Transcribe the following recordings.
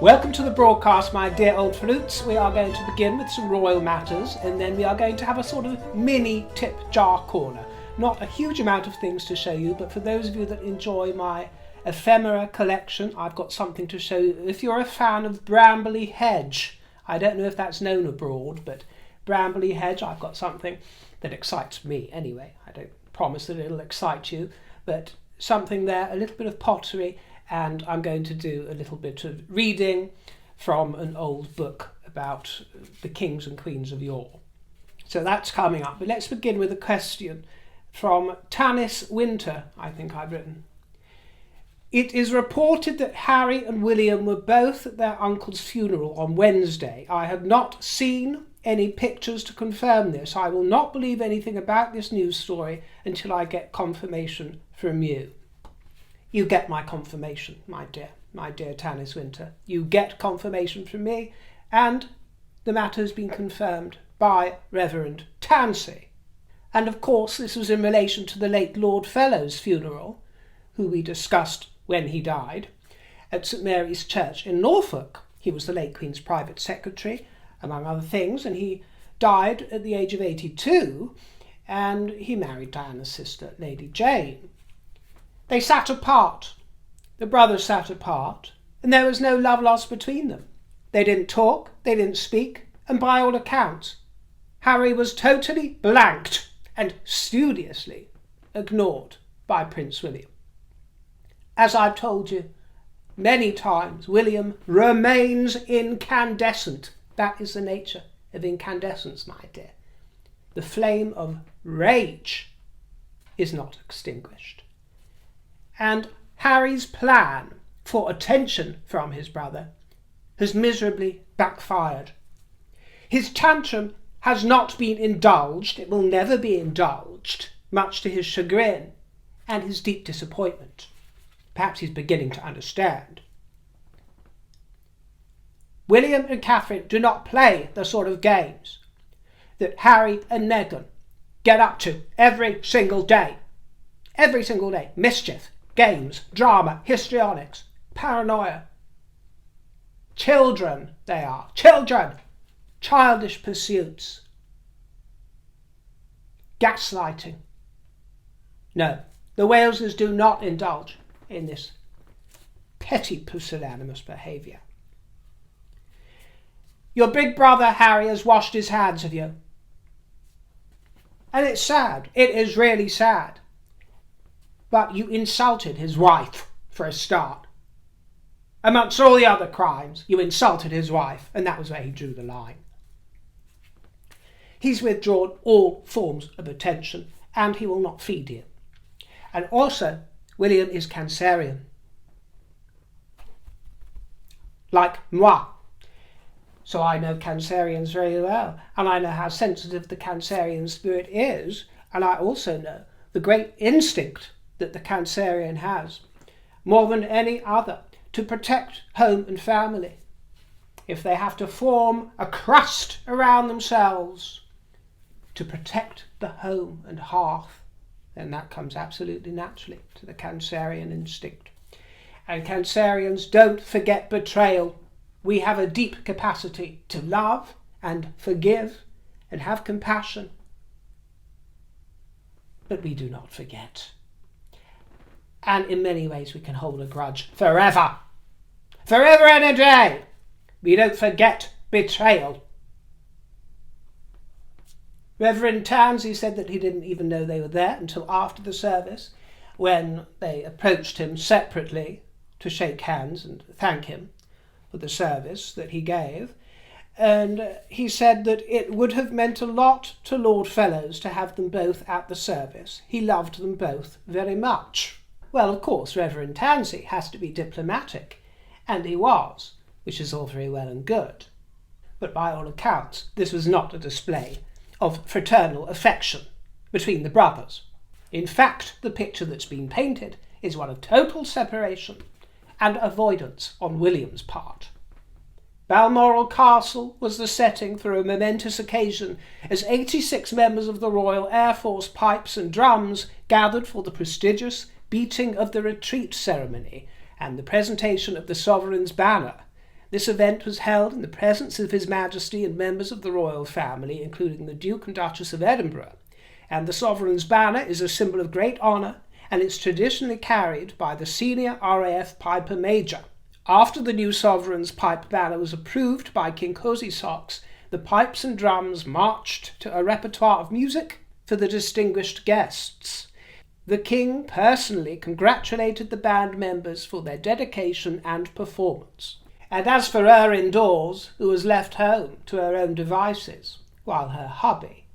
Welcome to the broadcast, my dear old fruits. We are going to begin with some royal matters, and then we are going to have a sort of mini tip jar corner. Not a huge amount of things to show you, but for those of you that enjoy my ephemera collection, I've got something to show you. If you're a fan of Brambley Hedge, I don't know if that's known abroad, but Brambley Hedge, I've got something that excites me anyway. I don't promise that it'll excite you, but something there, a little bit of pottery, and I'm going to do a little bit of reading from an old book about the kings and queens of yore. So that's coming up. But let's begin with a question from Tanis Winter, I think I've written. It is reported that Harry and William were both at their uncle's funeral on Wednesday. I have not seen any pictures to confirm this. I will not believe anything about this news story until I get confirmation from you. You get my confirmation, my dear Tanis Winter. You get confirmation from me, and the matter has been confirmed by Reverend Tansey. And of course, this was in relation to the late Lord Fellow's funeral, who we discussed when he died, at St Mary's Church in Norfolk. He was the late Queen's private secretary, among other things, and he died at the age of 82, and he married Diana's sister, Lady Jane. They sat apart. The brothers sat apart, and there was no love lost between them. They didn't talk, they didn't speak, and by all accounts, Harry was totally blanked and studiously ignored by Prince William. As I've told you many times, William remains incandescent. That is the nature of incandescence, my dear. The flame of rage is not extinguished. And Harry's plan for attention from his brother has miserably backfired. His tantrum has not been indulged, it will never be indulged, much to his chagrin and his deep disappointment. Perhaps he's beginning to understand. William and Catherine do not play the sort of games that Harry and Meghan get up to every single day. Every single day. Mischief, games, drama, histrionics, paranoia. Children they are. Children. Childish pursuits. Gaslighting. No, the Waleses do not indulge in this petty pusillanimous behaviour. Your big brother Harry has washed his hands of you. And it's sad. It is really sad. But you insulted his wife, for a start. Amongst all the other crimes, you insulted his wife, and that was where he drew the line. He's withdrawn all forms of attention, and he will not feed you. And also, William is Cancerian. Like moi. So I know Cancerians very well, and I know how sensitive the Cancerian spirit is, and I also know the great instinct that the Cancerian has, more than any other, to protect home and family. If they have to form a crust around themselves to protect the home and hearth, then that comes absolutely naturally to the Cancerian instinct. And Cancerians don't forget betrayal. We have a deep capacity to love and forgive and have compassion, but we do not forget. And in many ways we can hold a grudge forever. Forever and a day. We don't forget betrayal. Reverend Tansey said that he didn't even know they were there until after the service, when they approached him separately to shake hands and thank him for the service that he gave. And he said that it would have meant a lot to Lord Fellowes to have them both at the service. He loved them both very much. Well, of course, Reverend Tansey has to be diplomatic, and he was, which is all very well and good. But by all accounts, this was not a display of fraternal affection between the brothers. In fact, the picture that's been painted is one of total separation and avoidance on William's part. Balmoral Castle was the setting for a momentous occasion as 86 members of the Royal Air Force pipes and drums gathered for the prestigious beating of the retreat ceremony and the presentation of the Sovereign's banner This event was held in the presence of His Majesty and members of the royal family, including the Duke and Duchess of Edinburgh, and the sovereign's banner is a symbol of great honour, and it's traditionally carried by the senior RAF Piper Major. After the new sovereign's pipe banner was approved by King Cosy Socks, the pipes and drums marched to a repertoire of music for the distinguished guests. The King personally congratulated the band members for their dedication and performance. And as for her indoors, who was left home to her own devices, while her hubby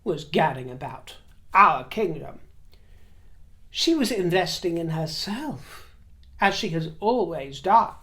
was gadding about our kingdom, she was investing in herself, as she has always done.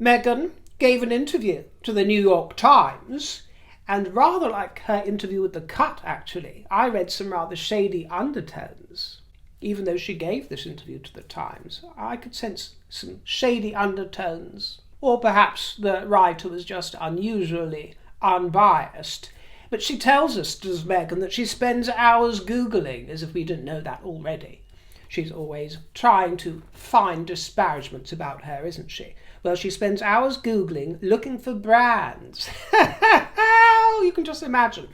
Meghan gave an interview to the New York Times, and rather like her interview with The Cut, actually, I read some rather shady undertones. Even though she gave this interview to the Times, I could sense some shady undertones. Or perhaps the writer was just unusually unbiased. But she tells us, does Meghan, that she spends hours Googling, as if we didn't know that already. She's always trying to find disparagements about her, isn't she? Well, she spends hours Googling, looking for brands. You can just imagine.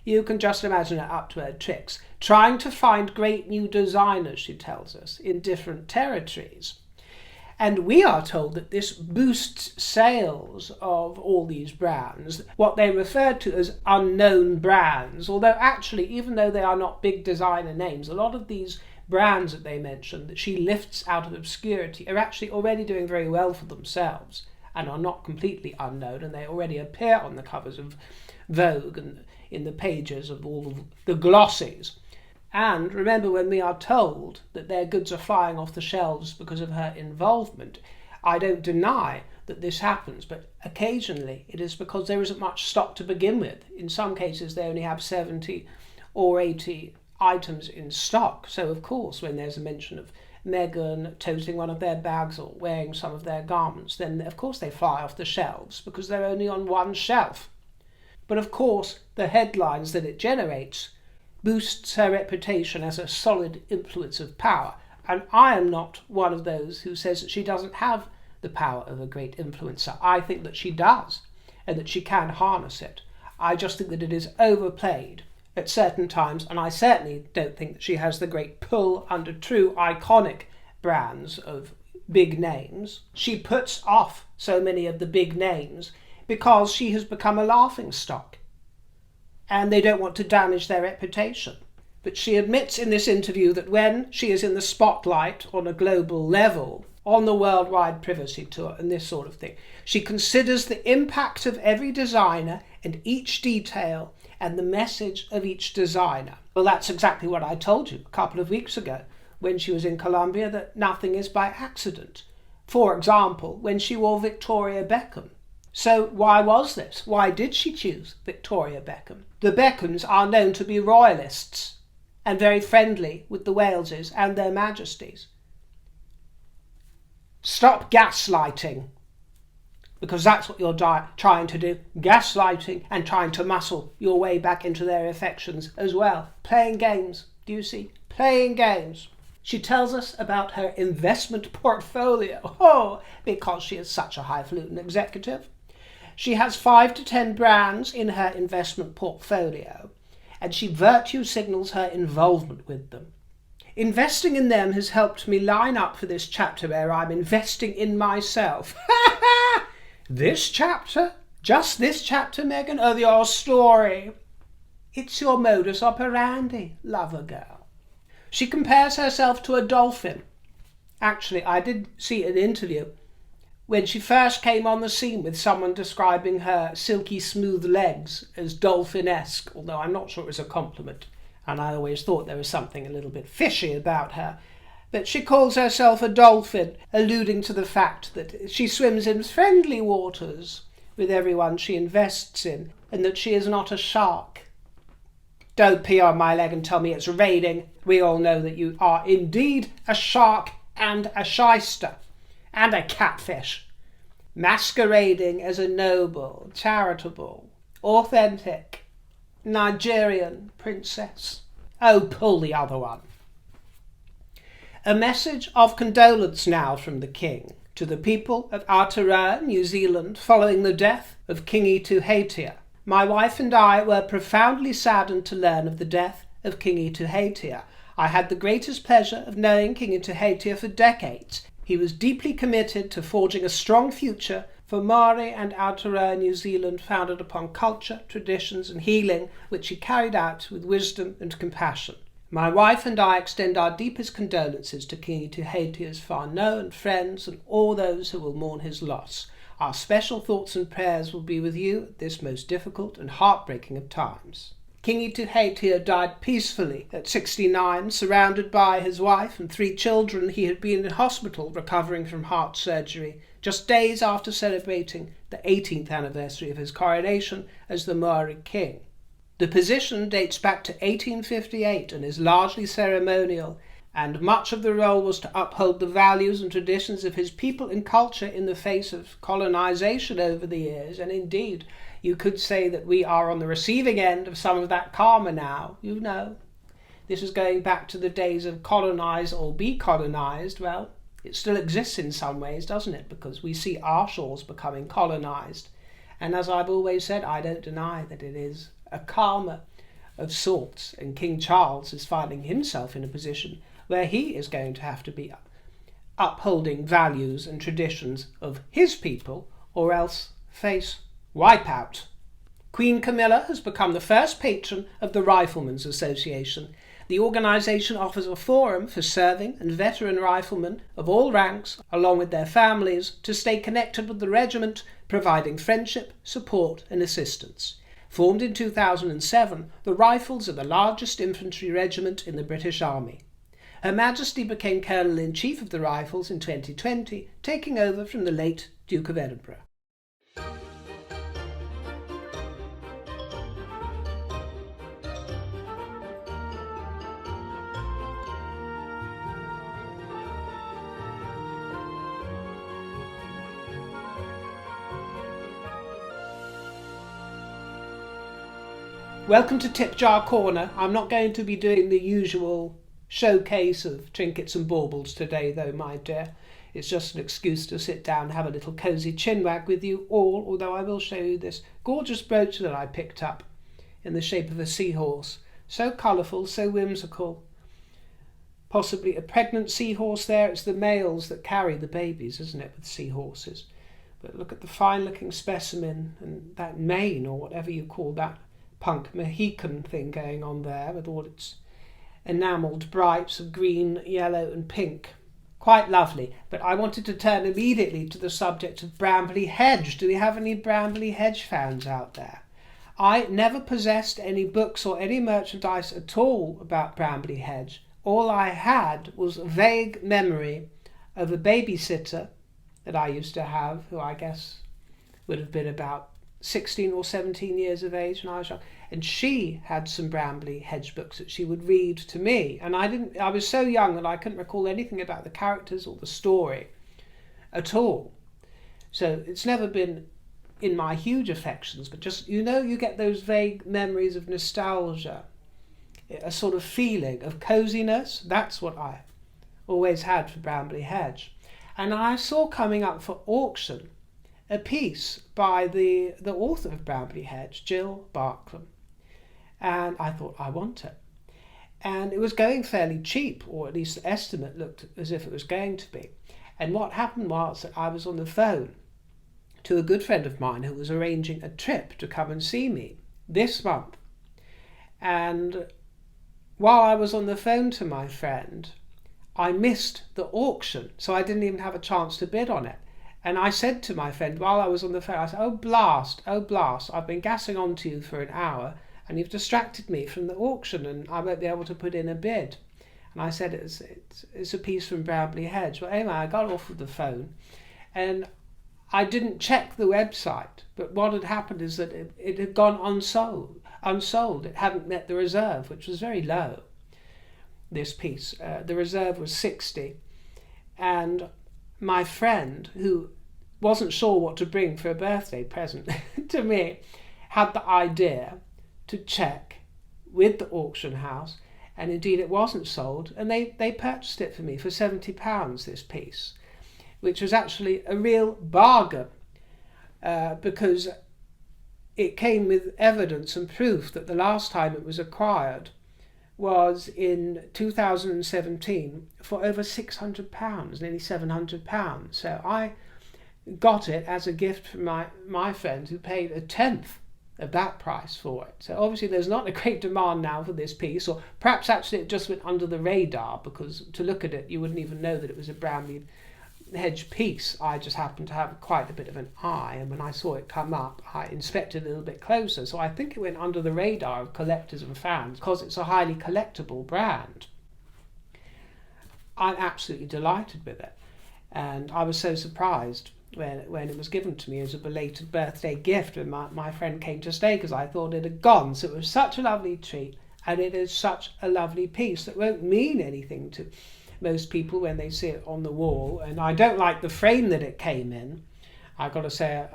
You can just imagine her up to her tricks. Trying to find great new designers, she tells us, in different territories. And we are told that this boosts sales of all these brands, what they refer to as unknown brands. Although actually, even though they are not big designer names, a lot of these brands that they mention, that she lifts out of obscurity, are actually already doing very well for themselves and are not completely unknown, and they already appear on the covers of Vogue and in the pages of all of the glossies. And remember, when we are told that their goods are flying off the shelves because of her involvement, I don't deny that this happens, but occasionally it is because there isn't much stock to begin with. In some cases they only have 70 or 80 items in stock. So of course, when there's a mention of Meghan toting one of their bags or wearing some of their garments, then of course they fly off the shelves because they're only on one shelf. But of course, the headlines that it generates boosts her reputation as a solid influence of power. And I am not one of those who says that she doesn't have the power of a great influencer. I think that she does, and that she can harness it. I just think that it is overplayed at certain times, and I certainly don't think that she has the great pull under true iconic brands of big names. She puts off so many of the big names because she has become a laughingstock, and they don't want to damage their reputation. But she admits in this interview that when she is in the spotlight on a global level, on the worldwide privacy tour and this sort of thing, she considers the impact of every designer and each detail and the message of each designer. Well, that's exactly what I told you a couple of weeks ago when she was in Colombia, that nothing is by accident. For example, when she wore Victoria Beckham. So why was this? Why did she choose Victoria Beckham? The Beckhams are known to be royalists and very friendly with the Waleses and their majesties. Stop gaslighting, because that's what you're trying to do. Gaslighting and trying to muscle your way back into their affections as well. Playing games, do you see? Playing games. She tells us about her investment portfolio. Because she is such a highfalutin executive. She has 5 to 10 brands in her investment portfolio, and she virtue signals her involvement with them. Investing in them has helped me line up for this chapter where I'm investing in myself. This chapter? Just this chapter, Meghan, of your story? It's your modus operandi, lover girl. She compares herself to a dolphin. Actually, I did see an interview when she first came on the scene with someone describing her silky smooth legs as dolphin-esque, although I'm not sure it was a compliment, and I always thought there was something a little bit fishy about her. But she calls herself a dolphin, alluding to the fact that she swims in friendly waters with everyone she invests in, and that she is not a shark. Don't pee on my leg and tell me it's raining. We all know that you are indeed a shark and a shyster and a catfish, masquerading as a noble, charitable, authentic Nigerian princess. Oh, pull the other one. A message of condolence now from the King to To the people of Aotearoa, New Zealand, following the death of King Ituheitia. My wife and I were profoundly saddened to learn of the death of King Ituheitia. I had the greatest pleasure of knowing King Ituheitia for decades. He was deeply committed to forging a strong future for Maori and Aotearoa New Zealand, founded upon culture, traditions and healing, which he carried out with wisdom and compassion. My wife and I extend our deepest condolences to King Ituheitia's far-known friends and all those who will mourn his loss. Our special thoughts and prayers will be with you at this most difficult and heartbreaking of times. King Ituheitia died peacefully at 69, surrounded by his wife and 3 children. He had been in hospital recovering from heart surgery just days after celebrating the 18th anniversary of his coronation as the Maori king. The position dates back to 1858 and is largely ceremonial, and much of the role was to uphold the values and traditions of his people and culture in the face of colonization over the years. And indeed, you could say that we are on the receiving end of some of that karma now. You know, this is going back to the days of colonize or be colonized. Well, it still exists in some ways, doesn't it? Because we see our shores becoming colonized. And as I've always said, I don't deny that it is a karma of sorts. And King Charles is finding himself in a position where he is going to have to be upholding values and traditions of his people, or else face wipeout. Queen Camilla has become the first patron of the Riflemen's Association. The organisation offers a forum for serving and veteran riflemen of all ranks, along with their families, to stay connected with the regiment, providing friendship, support and assistance. Formed in 2007, the Rifles are the largest infantry regiment in the British Army. Her Majesty became Colonel-in-Chief of the Rifles in 2020, taking over from the late Duke of Edinburgh. Welcome to Tip Jar Corner. I'm not going to be doing the usual showcase of trinkets and baubles today, though, my dear. It's just an excuse to sit down and have a little cosy chinwag with you all, although I will show you this gorgeous brooch that I picked up in the shape of a seahorse. So colourful, so whimsical. Possibly a pregnant seahorse there. It's the males that carry the babies, isn't it, with seahorses? But look at the fine-looking specimen and that mane, or whatever you call that punk Mohican thing going on there, with all its enamelled brights of green, yellow and pink. Quite lovely. But I wanted to turn immediately to the subject of Brambley Hedge. Do we have any Brambley Hedge fans out there? I never possessed any books or any merchandise at all about Brambley Hedge. All I had was a vague memory of a babysitter that I used to have, who I guess would have been about 16 or 17 years of age when I was young, and she had some Brambley Hedge books that she would read to me, and I was so young that I couldn't recall anything about the characters or the story at all. So it's never been in my huge affections, but just, you know, you get those vague memories of nostalgia, a sort of feeling of coziness. That's what I always had for Brambley Hedge. And I saw coming up for auction a piece by the author of Brambley Hedge, Jill Barklam, and I thought, I want it. And it was going fairly cheap, or at least the estimate looked as if it was going to be. And what happened was that I was on the phone to a good friend of mine who was arranging a trip to come and see me this month. And while I was on the phone to my friend, I missed the auction, so I didn't even have a chance to bid on it. And I said to my friend while I was on the phone, I said, oh blast, I've been gassing on to you for an hour and you've distracted me from the auction and I won't be able to put in a bid. And I said, it's a piece from Brambley Hedge. Well, anyway, I got off of the phone and I didn't check the website, but what had happened is that it had gone unsold. It hadn't met the reserve, which was very low, this piece. The reserve was 60, and my friend, who wasn't sure what to bring for a birthday present to me, had the idea to check with the auction house, and indeed it wasn't sold, and they purchased it for me for £70, this piece. which was actually a real bargain, because it came with evidence and proof that the last time it was acquired was in 2017 for over £600, nearly £700. So I got it as a gift from my friend, who paid a tenth of that price for it. So obviously there's not a great demand now for this piece, or perhaps actually it just went under the radar, because to look at it you wouldn't even know that it was a Bramley Hedge piece. I just happened to have quite a bit of an eye, and when I saw it come up I inspected it a little bit closer. So I think it went under the radar of collectors and fans because it's a highly collectible brand. I'm absolutely delighted with it, and I was so surprised when it was given to me as a belated birthday gift when my friend came to stay, because I thought it had gone. So it was such a lovely treat, and it is such a lovely piece that won't mean anything to most people when they see it on the wall. And I don't like the frame that it came in. I've got to say,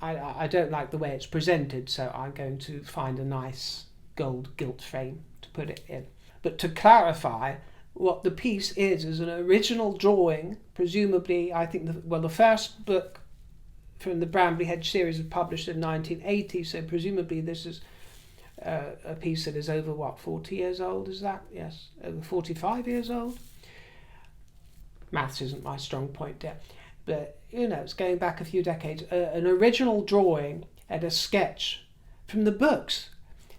I don't like the way it's presented, so I'm going to find a nice gold gilt frame to put it in. But to clarify, what the piece is an original drawing, presumably, I think, the first book from the Bramley Hedge series was published in 1980, so presumably this is a piece that is over, 40 years old, is that? Yes, over 45 years old. Maths isn't my strong point there, but it's going back a few decades. An original drawing and a sketch from the books.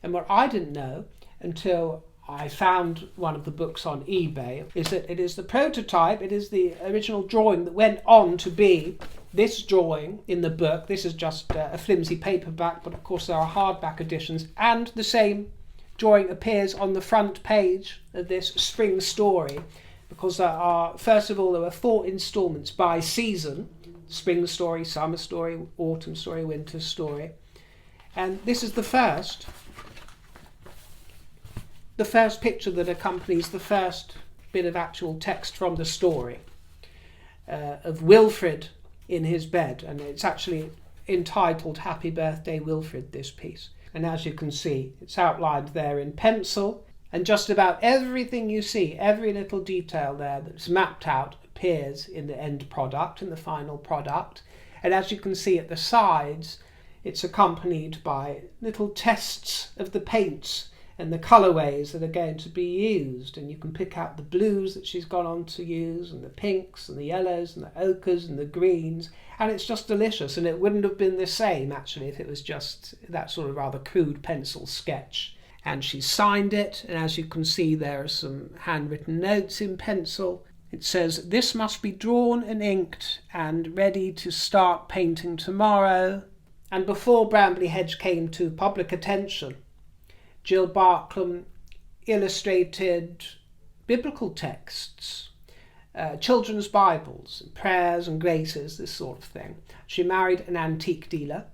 And what I didn't know until I found one of the books on eBay is that it is the prototype, it is the original drawing that went on to be this drawing in the book. This is just a flimsy paperback, but of course there are hardback editions, and the same drawing appears on the front page of this spring story, because there are 4 instalments by season: spring story, summer story, autumn story, winter story. And this is the first picture that accompanies the first bit of actual text from the story, of Wilfrid in his bed, and it's actually entitled Happy Birthday Wilfrid, this piece. And as you can see, it's outlined there in pencil, and just about everything you see, every little detail there that's mapped out, appears in the end product, in the final product. And as you can see at the sides, it's accompanied by little tests of the paints and the colourways that are going to be used, and you can pick out the blues that she's gone on to use, and the pinks and the yellows and the ochres and the greens, and it's just delicious. And it wouldn't have been the same actually if it was just that sort of rather crude pencil sketch. And she signed it, and as you can see there are some handwritten notes in pencil. It says, "This must be drawn and inked and ready to start painting tomorrow." And before Bramley Hedge came to public attention, Jill Barklam illustrated biblical texts, children's Bibles, prayers and graces, this sort of thing. She married an antique dealer,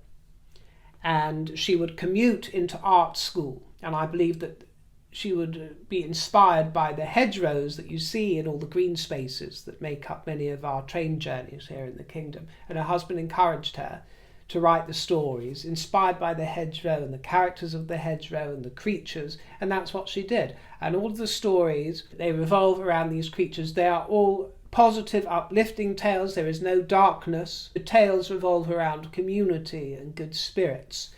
and she would commute into art school. And I believe that she would be inspired by the hedgerows that you see in all the green spaces that make up many of our train journeys here in the kingdom. And her husband encouraged her to write the stories, inspired by the hedgerow and the characters of the hedgerow and the creatures, and that's what she did. And all of the stories, they revolve around these creatures. They are all positive, uplifting tales. There is no darkness. The tales revolve around community and good spirits,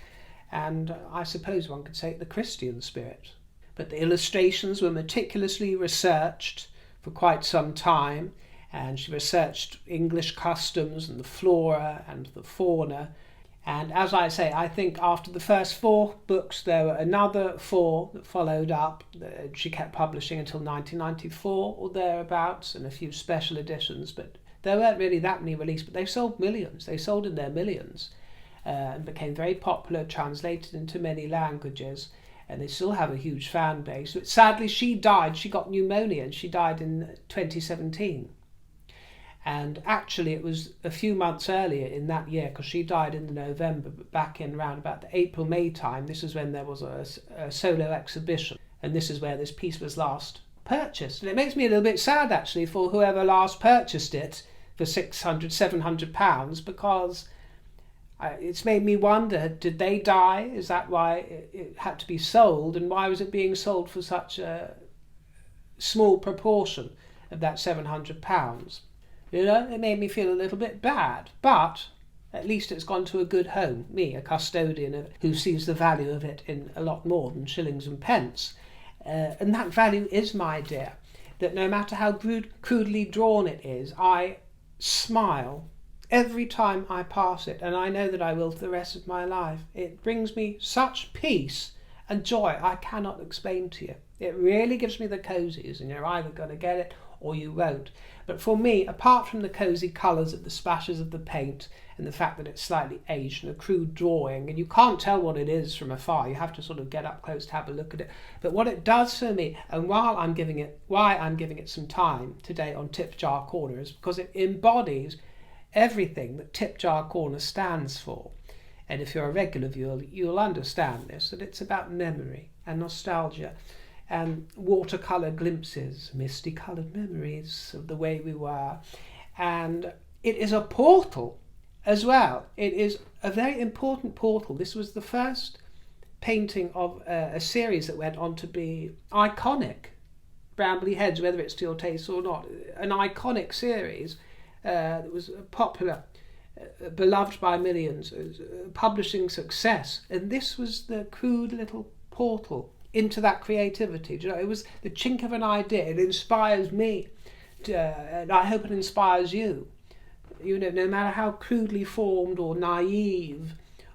and I suppose one could say the Christian spirit. But the illustrations were meticulously researched for quite some time, and she researched English customs and the flora and the fauna. And as I say, I think after the first 4 books, there were another 4 that followed up. She kept publishing until 1994 or thereabouts, and a few special editions, but there weren't really that many released, but they sold millions. They sold in their millions, and became very popular, translated into many languages, and they still have a huge fan base. But sadly, she died. She got pneumonia, and she died in 2017. And actually it was a few months earlier in that year, because she died in November, but back in around about the April-May time, this is when there was a solo exhibition, and this is where this piece was last purchased. And it makes me a little bit sad actually for whoever last purchased it for £600-700, because it's made me wonder, did they die? Is that why it had to be sold? And why was it being sold for such a small proportion of that £700? You know, it made me feel a little bit bad, but at least it's gone to a good home. Me, a custodian who sees the value of it in a lot more than shillings and pence. And that value is my dear, that no matter how crudely drawn it is, I smile every time I pass it, and I know that I will for the rest of my life. It brings me such peace and joy I cannot explain to you. It really gives me the cozies, and you're either going to get it or you won't. But for me, apart from the cosy colours of the splashes of the paint and the fact that it's slightly aged and a crude drawing, and you can't tell what it is from afar, you have to sort of get up close to have a look at it. But what it does for me, and why I'm giving it some time today on Tip Jar Corner, is because it embodies everything that Tip Jar Corner stands for. And if you're a regular viewer, you'll understand this, that it's about memory and nostalgia and watercolour glimpses, misty coloured memories of the way we were. And it is a portal as well. It is a very important portal. This was the first painting of a series that went on to be iconic. Brambley Heads, whether it's to your taste or not, an iconic series that was popular, beloved by millions, publishing success. And this was the crude little portal into that creativity. Do you know, it was the chink of an idea. It inspires me, and I hope it inspires you. You know, no matter how crudely formed or naive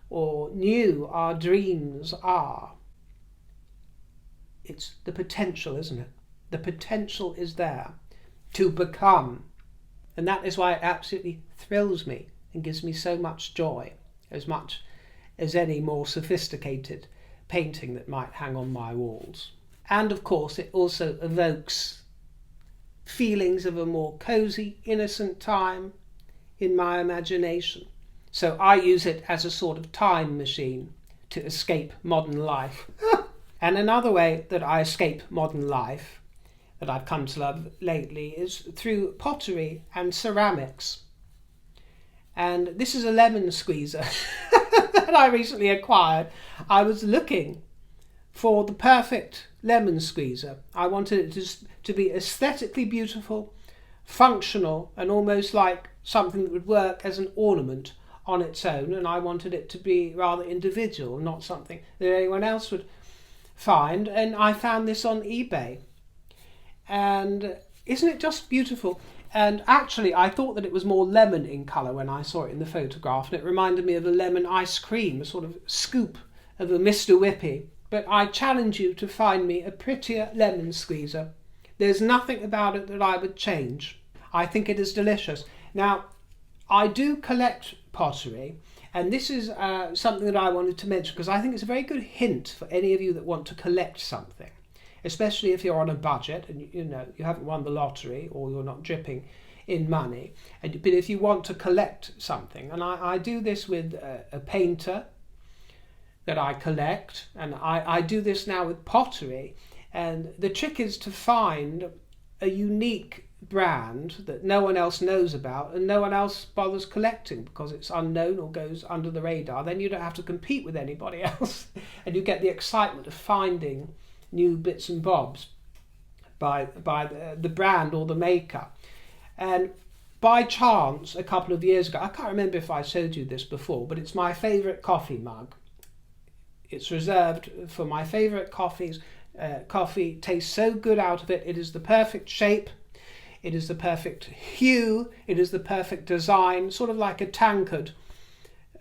or new our dreams are, it's the potential, isn't it? The potential is there to become. And that is why it absolutely thrills me and gives me so much joy, as much as any more sophisticated painting that might hang on my walls. And of course it also evokes feelings of a more cosy, innocent time in my imagination. So I use it as a sort of time machine to escape modern life. And another way that I escape modern life that I've come to love lately is through pottery and ceramics. And this is a lemon squeezer that I recently acquired. I was looking for the perfect lemon squeezer. I wanted it to be aesthetically beautiful, functional, and almost like something that would work as an ornament on its own. And I wanted it to be rather individual, not something that anyone else would find. And I found this on eBay. And isn't it just beautiful? And actually, I thought that it was more lemon in colour when I saw it in the photograph, and it reminded me of a lemon ice cream, a sort of scoop of a Mr. Whippy. But I challenge you to find me a prettier lemon squeezer. There's nothing about it that I would change. I think it is delicious. Now, I do collect pottery, and this is something that I wanted to mention because I think it's a very good hint for any of you that want to collect something. Especially if you're on a budget and you know you haven't won the lottery or you're not dripping in money. But if you want to collect something, and I do this with a painter that I collect, and I do this now with pottery. And the trick is to find a unique brand that no one else knows about and no one else bothers collecting because it's unknown or goes under the radar. Then you don't have to compete with anybody else and you get the excitement of finding new bits and bobs by the brand or the maker. And by chance, a couple of years ago, I can't remember if I showed you this before, but it's my favourite coffee mug. It's reserved for my favourite coffees. Coffee tastes so good out of it. It is the perfect shape. It is the perfect hue. It is the perfect design, sort of like a tankard,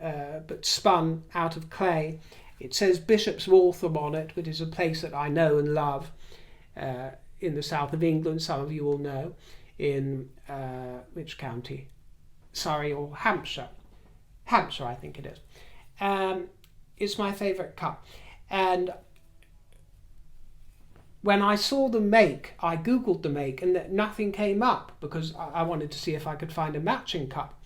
but spun out of clay. It says Bishop's Waltham on it, which is a place that I know and love in the south of England. Some of you will know in which county? Surrey or Hampshire. Hampshire, I think it is. It's my favourite cup. And when I saw the make, I googled the make and nothing came up because I wanted to see if I could find a matching cup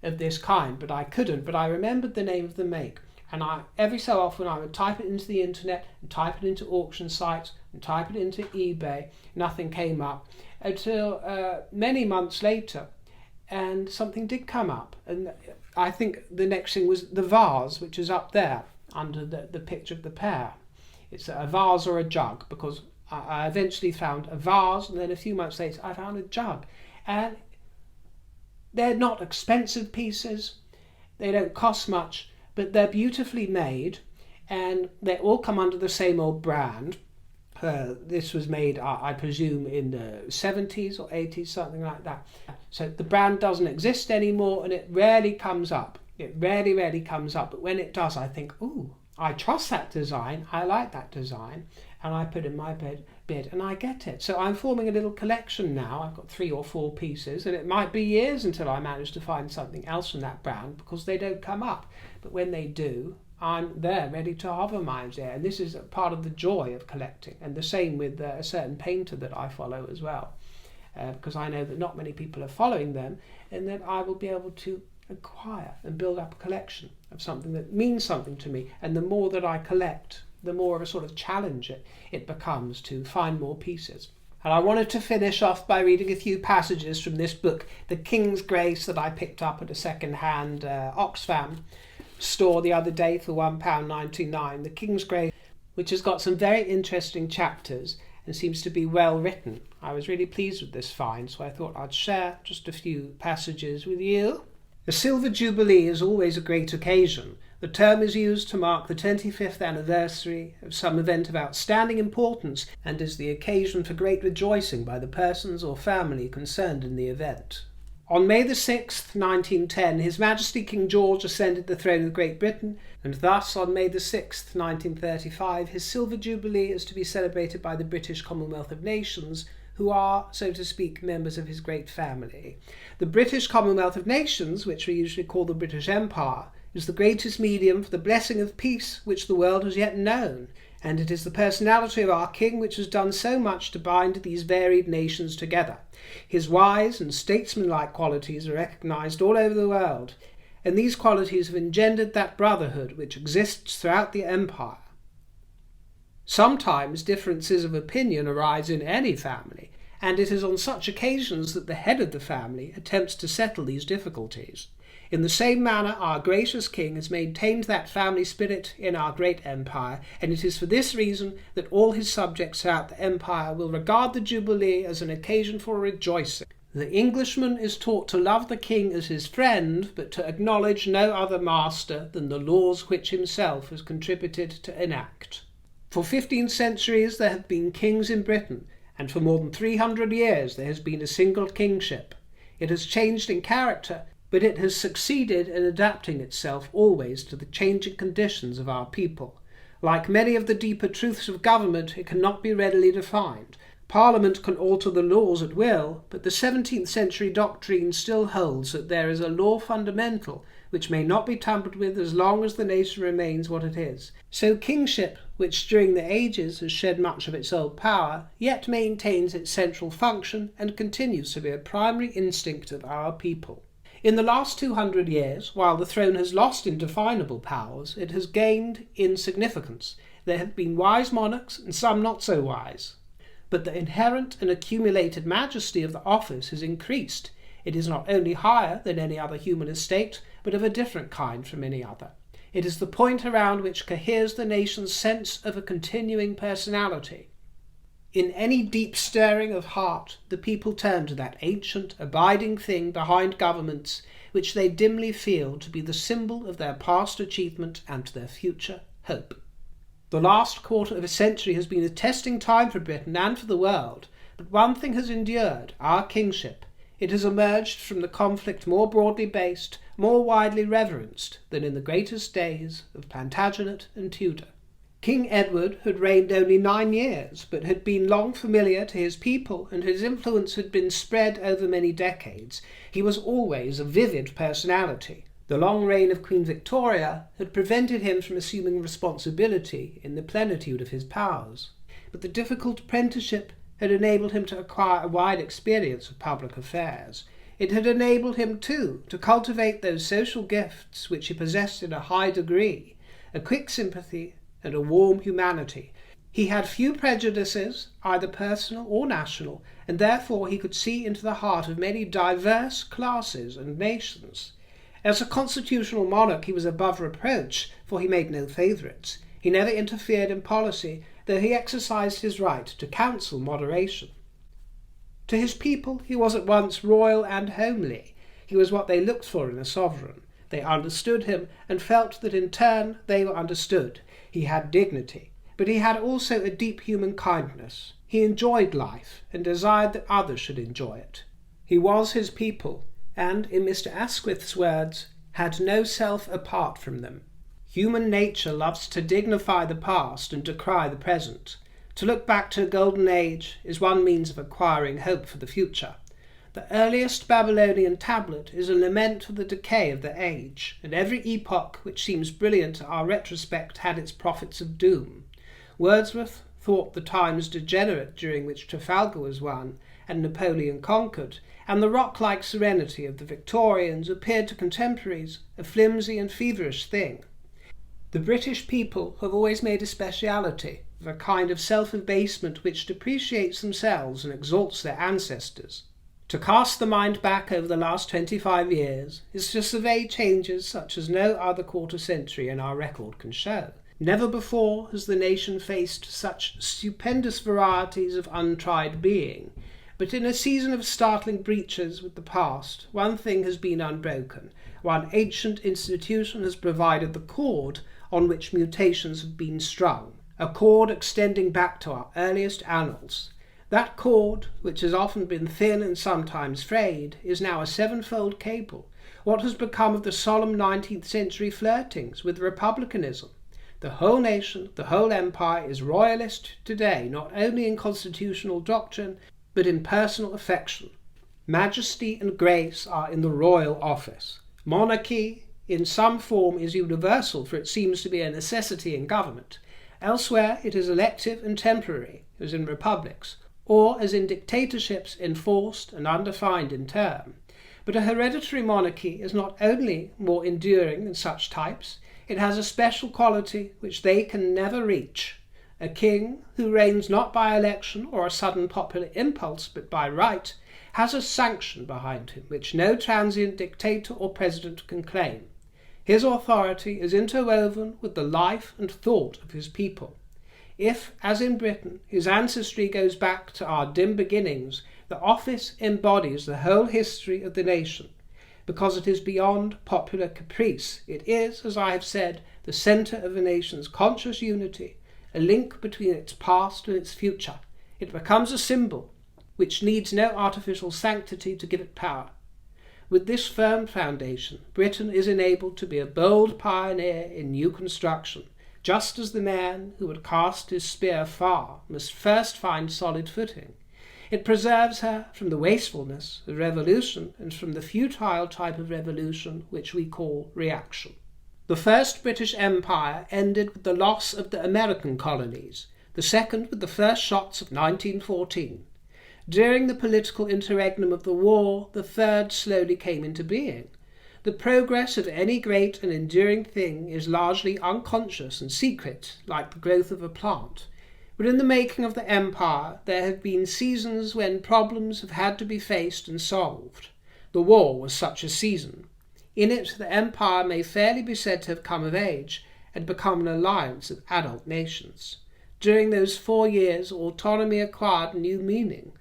of this kind, but I couldn't. But I remembered the name of the make. And every so often I would type it into the internet and type it into auction sites and type it into eBay. Nothing came up until many months later, and something did come up. And I think the next thing was the vase, which is up there under the picture of the pear. It's a vase or a jug, because I eventually found a vase, and then a few months later I found a jug. And They're not expensive pieces, they don't cost much, but they're beautifully made, and they all come under the same old brand. This was made, I presume, in the 70s or 80s, something like that. So the brand doesn't exist anymore, and it rarely comes up. It rarely comes up, but when it does, I think, ooh, I trust that design, I like that design, and I put in my bid and I get it. So I'm forming a little collection now. I've got 3 or 4 pieces, and it might be years until I manage to find something else from that brand because they don't come up. But when they do, I'm there ready to hover mines there, and this is a part of the joy of collecting. And the same with a certain painter that I follow as well, because I know that not many people are following them, and that I will be able to acquire and build up a collection of something that means something to me. And the more that I collect, the more of a sort of challenge it becomes to find more pieces. And I wanted to finish off by reading a few passages from this book, The King's Grace, that I picked up at a second-hand Oxfam store the other day for £1.99. The King's Grace, which has got some very interesting chapters and seems to be well written. I was really pleased with this find, so I thought I'd share just a few passages with you. The Silver Jubilee is always a great occasion. The term is used to mark the 25th anniversary of some event of outstanding importance and is the occasion for great rejoicing by the persons or family concerned in the event. On May the 6th, 1910, His Majesty King George ascended the throne of Great Britain, and thus on May the 6th, 1935, his Silver Jubilee is to be celebrated by the British Commonwealth of Nations, who are, so to speak, members of his great family. The British Commonwealth of Nations, which we usually call the British Empire, is the greatest medium for the blessing of peace which the world has yet known, and it is the personality of our King which has done so much to bind these varied nations together. His wise and statesmanlike qualities are recognised all over the world, and these qualities have engendered that brotherhood which exists throughout the empire. Sometimes differences of opinion arise in any family, and it is on such occasions that the head of the family attempts to settle these difficulties. In the same manner, our gracious King has maintained that family spirit in our great empire, and it is for this reason that all his subjects throughout the empire will regard the Jubilee as an occasion for rejoicing. The Englishman is taught to love the King as his friend, but to acknowledge no other master than the laws which himself has contributed to enact. For 15 centuries there have been kings in Britain, and for more than 300 years there has been a single kingship. It has changed in character, but it has succeeded in adapting itself always to the changing conditions of our people. Like many of the deeper truths of government, it cannot be readily defined. Parliament can alter the laws at will, but the 17th century doctrine still holds that there is a law fundamental which may not be tampered with as long as the nation remains what it is. So kingship, which during the ages has shed much of its old power, yet maintains its central function and continues to be a primary instinct of our people. In the last 200 years, while the throne has lost indefinable powers, it has gained in significance. There have been wise monarchs and some not so wise. But the inherent and accumulated majesty of the office has increased. It is not only higher than any other human estate, but of a different kind from any other. It is the point around which coheres the nation's sense of a continuing personality. In any deep stirring of heart, the people turn to that ancient, abiding thing behind governments, which they dimly feel to be the symbol of their past achievement and their future hope. The last quarter of a century has been a testing time for Britain and for the world, but one thing has endured, our kingship. It has emerged from the conflict more broadly based, more widely reverenced than in the greatest days of Plantagenet and Tudor. King Edward had reigned only 9 years, but had been long familiar to his people, and his influence had been spread over many decades. He was always a vivid personality. The long reign of Queen Victoria had prevented him from assuming responsibility in the plenitude of his powers, but the difficult apprenticeship had enabled him to acquire a wide experience of public affairs. It had enabled him, too, to cultivate those social gifts which he possessed in a high degree, a quick sympathy and a warm humanity. He had few prejudices, either personal or national, and therefore he could see into the heart of many diverse classes and nations. As a constitutional monarch he was above reproach, for he made no favourites. He never interfered in policy, though he exercised his right to counsel moderation. To his people he was at once royal and homely. He was what they looked for in a sovereign. They understood him and felt that in turn they were understood. He had dignity, but he had also a deep human kindness. He enjoyed life and desired that others should enjoy it. He was his people, and, in Mr. Asquith's words, had no self apart from them. Human nature loves to dignify the past and decry the present. To look back to a golden age is one means of acquiring hope for the future. The earliest Babylonian tablet is a lament for the decay of the age, and every epoch which seems brilliant to our retrospect had its prophets of doom. Wordsworth thought the times degenerate during which Trafalgar was won and Napoleon conquered, and the rock-like serenity of the Victorians appeared to contemporaries a flimsy and feverish thing. The British people have always made a speciality of a kind of self-abasement which depreciates themselves and exalts their ancestors. To cast the mind back over the last 25 years is to survey changes such as no other quarter century in our record can show. Never before has the nation faced such stupendous varieties of untried being, but in a season of startling breaches with the past, one thing has been unbroken. One ancient institution has provided the cord on which mutations have been strung, a cord extending back to our earliest annals. That cord, which has often been thin and sometimes frayed, is now a sevenfold cable. What has become of the solemn 19th century flirtings with republicanism? The whole nation, the whole empire is royalist today, not only in constitutional doctrine, but in personal affection. Majesty and grace are in the royal office. Monarchy, in some form, is universal, for it seems to be a necessity in government. Elsewhere it is elective and temporary, as in republics, or as in dictatorships enforced and undefined in term. But a hereditary monarchy is not only more enduring than such types, it has a special quality which they can never reach. A king, who reigns not by election or a sudden popular impulse, but by right, has a sanction behind him which no transient dictator or president can claim. His authority is interwoven with the life and thought of his people. If, as in Britain, his ancestry goes back to our dim beginnings, the office embodies the whole history of the nation. Because it is beyond popular caprice, it is, as I have said, the centre of a nation's conscious unity, a link between its past and its future. It becomes a symbol, which needs no artificial sanctity to give it power. With this firm foundation, Britain is enabled to be a bold pioneer in new construction, just as the man who would cast his spear far must first find solid footing. It preserves her from the wastefulness of revolution and from the futile type of revolution which we call reaction. The first British Empire ended with the loss of the American colonies, the second with the first shots of 1914. During the political interregnum of the war, the third slowly came into being. The progress of any great and enduring thing is largely unconscious and secret, like the growth of a plant. But in the making of the empire, there have been seasons when problems have had to be faced and solved. The war was such a season. In it, the empire may fairly be said to have come of age and become an alliance of adult nations. During those 4 years, autonomy acquired new meaning,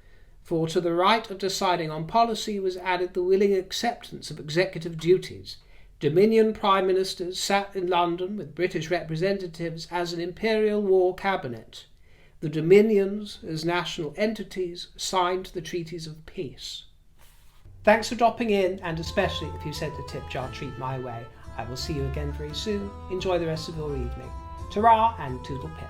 for to the right of deciding on policy was added the willing acceptance of executive duties. Dominion prime ministers sat in London with British representatives as an imperial war cabinet. The dominions, as national entities, signed the treaties of peace. Thanks for dropping in, and especially if you sent a tip jar treat my way. I will see you again very soon. Enjoy the rest of your evening. Ta-ra and toodle pip.